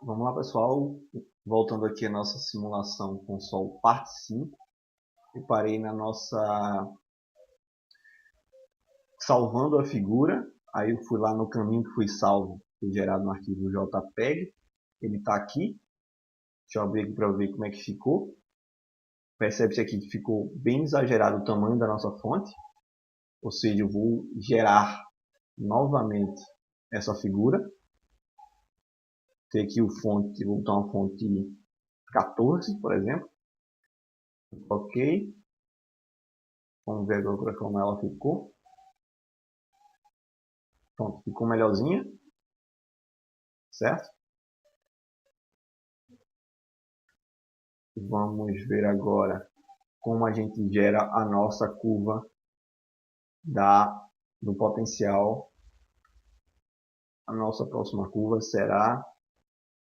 Vamos lá, pessoal. Voltando aqui a nossa simulação com Sol parte 5. Eu parei na nossa salvando a figura. Aí eu fui lá no caminho que foi salvo, foi gerado no arquivo JPEG. Ele está aqui. Deixa eu abrir aqui para ver como é que ficou. Percebe-se aqui que ficou bem exagerado o tamanho da nossa fonte. Ou seja, eu vou gerar novamente essa figura. Tem aqui o fonte, vou botar uma fonte 14, por exemplo. Ok. Vamos ver agora como ela ficou. Pronto, ficou melhorzinha. Certo? Vamos ver agora como a gente gera a nossa curva do potencial. A nossa próxima curva será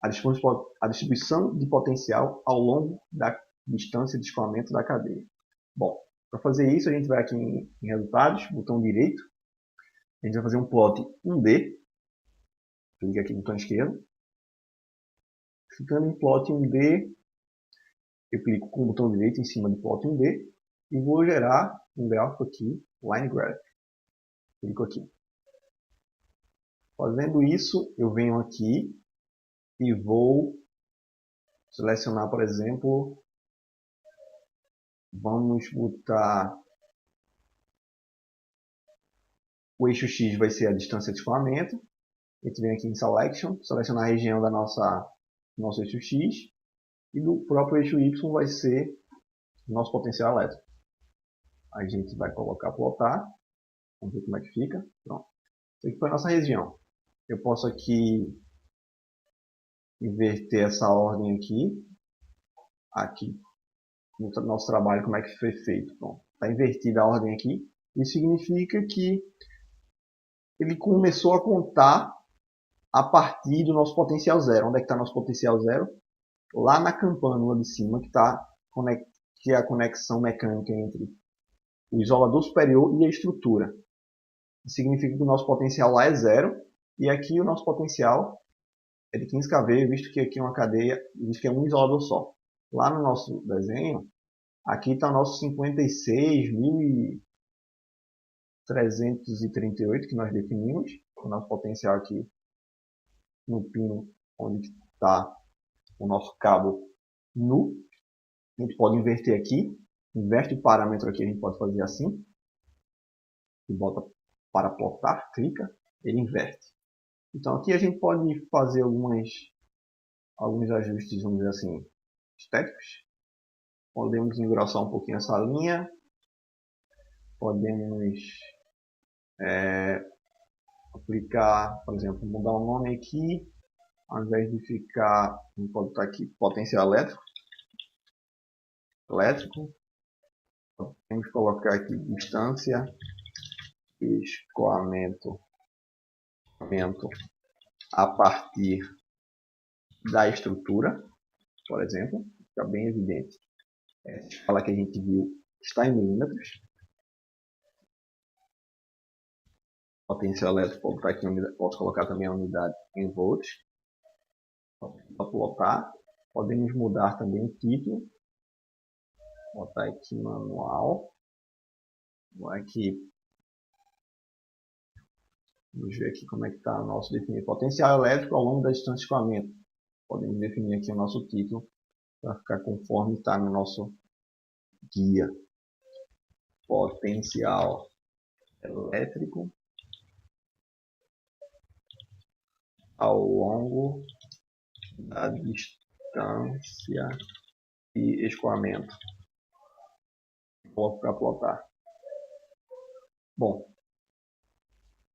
a distribuição de potencial ao longo da distância de escoamento da cadeia. Bom, para fazer isso, a gente vai aqui em resultados, botão direito. A gente vai fazer um plot 1D. Clica aqui no botão esquerdo. Clicando em plot 1D, eu clico com o botão direito em cima de plot 1D e vou gerar um gráfico aqui, line graph. Clico aqui. Fazendo isso, eu venho aqui e vou selecionar, por exemplo, vamos botar o eixo X vai ser a distância de escoamento. A gente vem aqui em Selection, selecionar a região da nosso eixo X, e do próprio eixo Y vai ser o nosso potencial elétrico. A gente vai colocar plotar, vamos ver como é que fica. Pronto. Isso aqui foi a nossa região. Eu posso aqui inverter essa ordem aqui no nosso trabalho, como é que foi feito. Está invertida a ordem aqui. Isso significa que ele começou a contar a partir do nosso potencial zero. Onde é que está nosso potencial zero? Lá na campânula de cima, que é a conexão mecânica entre o isolador superior e a estrutura. Isso significa que o nosso potencial lá é zero, e aqui o nosso potencial é de 15 kV, visto que aqui é uma cadeia, visto que é um isolador só. Lá no nosso desenho, aqui está o nosso 56.338 que nós definimos, o nosso potencial aqui no pino onde está o nosso cabo nu. A gente pode inverter aqui, inverte o parâmetro aqui, a gente pode fazer assim, e bota para plotar, clica, ele inverte. Então aqui a gente pode fazer alguns ajustes, vamos dizer assim, estéticos. Podemos engrossar um pouquinho essa linha, podemos aplicar, por exemplo, mudar o nome aqui, ao invés de ficar, a gente pode botar aqui potencial elétrico, temos que colocar aqui distância, escoamento a partir da estrutura, por exemplo, fica bem evidente. Essa escala que a gente viu está em milímetros. Potencial elétrico, posso colocar também a unidade em volts. Para plotar, podemos mudar também o título. Vou botar aqui manual. Vou aqui. Vamos ver aqui como é que está o nosso definir potencial elétrico ao longo da distância de escoamento. Podemos definir aqui o nosso título para ficar conforme está no nosso guia. Potencial elétrico ao longo da distância de escoamento. Vou para plotar. Bom,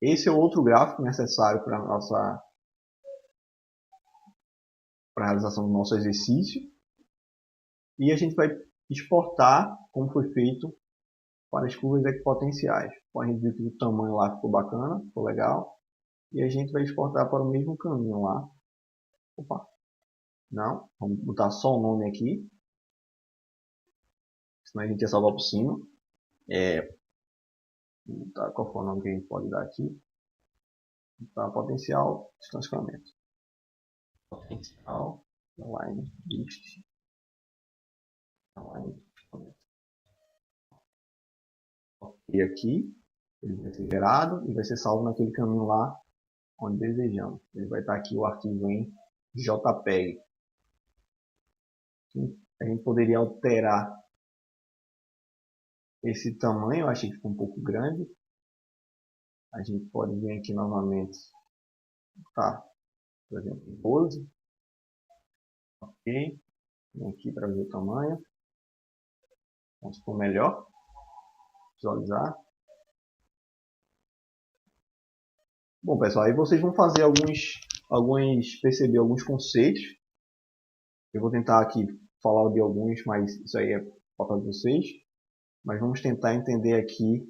esse é outro gráfico necessário para a realização do nosso exercício. E a gente vai exportar como foi feito para as curvas equipotenciais. A gente viu que o tamanho lá ficou bacana, ficou legal. E a gente vai exportar para o mesmo caminho lá. Opa, não, vamos botar só o nome aqui. Senão a gente ia salvar por cima. Qual foi o nome que a gente pode dar aqui? Tá, potencial, distanciamento. potencial, align list, align. E aqui, ele vai ser gerado e vai ser salvo naquele caminho lá onde desejamos. Ele vai estar aqui o arquivo em JPEG. A gente poderia alterar esse tamanho, eu achei que ficou um pouco grande. A gente pode vir aqui novamente, tá? Por exemplo, 12. Ok. Vem aqui para ver o tamanho. Vamos por melhor. Visualizar. Bom, pessoal, aí vocês vão fazer perceber alguns conceitos. Eu vou tentar aqui falar de alguns, mas isso aí é papel de vocês. Mas vamos tentar entender aqui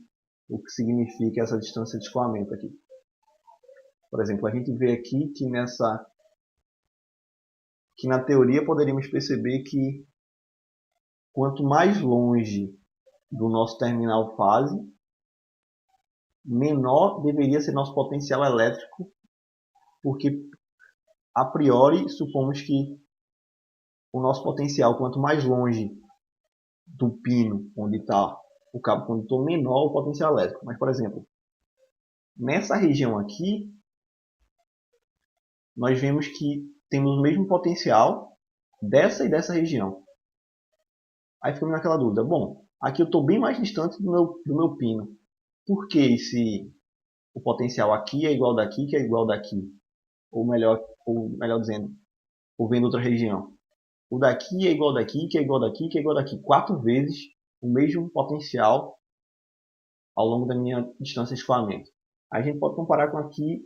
o que significa essa distância de escoamento aqui. Por exemplo, a gente vê aqui que na teoria poderíamos perceber que quanto mais longe do nosso terminal fase, menor deveria ser nosso potencial elétrico, porque a priori supomos que o nosso potencial, quanto mais longe do pino onde está o cabo condutor, menor o potencial elétrico. Mas, por exemplo, nessa região aqui, nós vemos que temos o mesmo potencial dessa e dessa região. Aí ficamos naquela dúvida. Bom, aqui eu estou bem mais distante do meu pino. Por que se o potencial aqui é igual daqui, que é igual daqui? Ou melhor dizendo, ou vendo outra região. O daqui é igual daqui, que é igual daqui, que é igual daqui. 4 vezes o mesmo potencial ao longo da minha distância de escoamento. A gente pode comparar com aqui,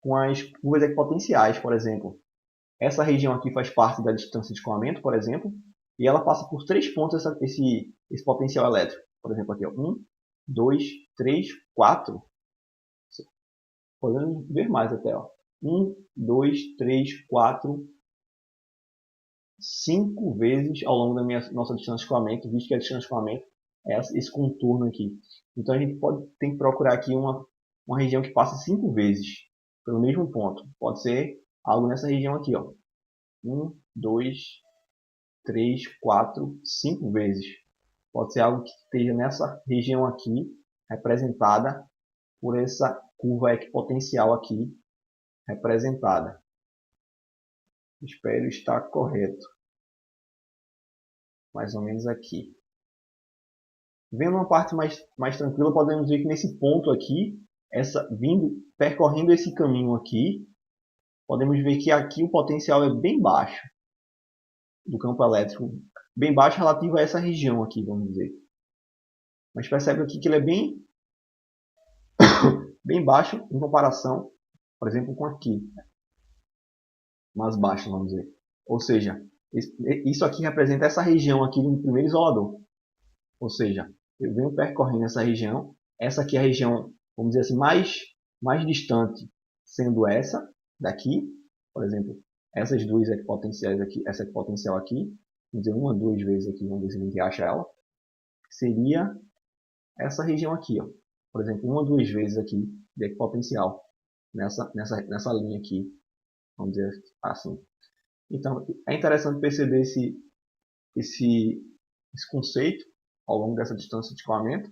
com as curvas equipotenciais, por exemplo. Essa região aqui faz parte da distância de escoamento, por exemplo, e ela passa por 3 pontos esse potencial elétrico. Por exemplo, aqui, ó, 1, 2, 3, 4. Podemos ver mais até. Ó. 1, 2, 3, 4, 5 vezes ao longo da nossa distância de escoamento, visto que a distância de escoamento é esse contorno aqui. Então a gente tem que procurar aqui uma região que passe 5 vezes pelo mesmo ponto. Pode ser algo nessa região aqui. Ó. 1, 2, 3, 4, 5 vezes. Pode ser algo que esteja nessa região aqui, representada por essa curva equipotencial aqui, representada. Espero estar correto. Mais ou menos aqui. Vendo uma parte mais tranquila, podemos ver que nesse ponto aqui, percorrendo esse caminho aqui, podemos ver que aqui o potencial é bem baixo do campo elétrico, bem baixo relativo a essa região aqui, vamos dizer. Mas percebe aqui que ele é bem baixo em comparação, por exemplo, com aqui, mais baixo, vamos dizer. Ou seja, isso aqui representa essa região aqui do primeiro isolador. Ou seja, eu venho percorrendo essa região. Essa aqui é a região, vamos dizer assim, mais distante, sendo essa daqui. Por exemplo, essas duas equipotenciais aqui, essa equipotencial aqui, vamos dizer 1 a 2 vezes aqui, vamos ver se a gente acha ela, seria essa região aqui. Ó. Por exemplo, 1 a 2 vezes aqui de equipotencial, nessa linha aqui, vamos dizer assim. Então, é interessante perceber esse conceito ao longo dessa distância de escoamento.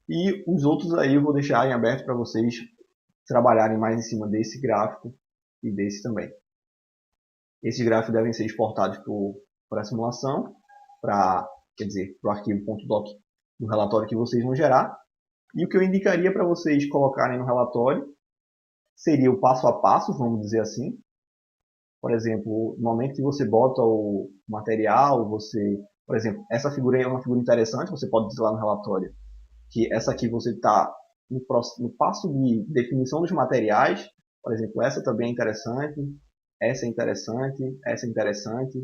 E os outros aí eu vou deixar em aberto para vocês trabalharem mais em cima desse gráfico e desse também. Esses gráficos devem ser exportados para a simulação, para o arquivo .doc do relatório que vocês vão gerar. E o que eu indicaria para vocês colocarem no relatório seria o passo a passo, vamos dizer assim. Por exemplo, no momento que você bota o material, por exemplo, essa figura é uma figura interessante, você pode dizer lá no relatório que essa aqui você está no passo de definição dos materiais. Por exemplo, essa também é interessante, essa é interessante, essa é interessante.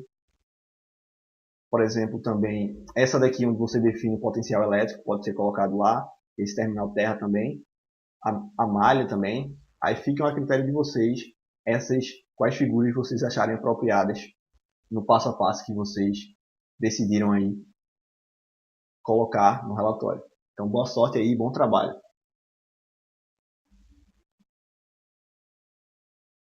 Por exemplo, também, essa daqui onde você define o potencial elétrico pode ser colocado lá, esse terminal terra também, a malha também. Aí fica a critério de vocês quais figuras vocês acharem apropriadas no passo a passo que vocês decidiram aí colocar no relatório. Então, boa sorte aí, bom trabalho.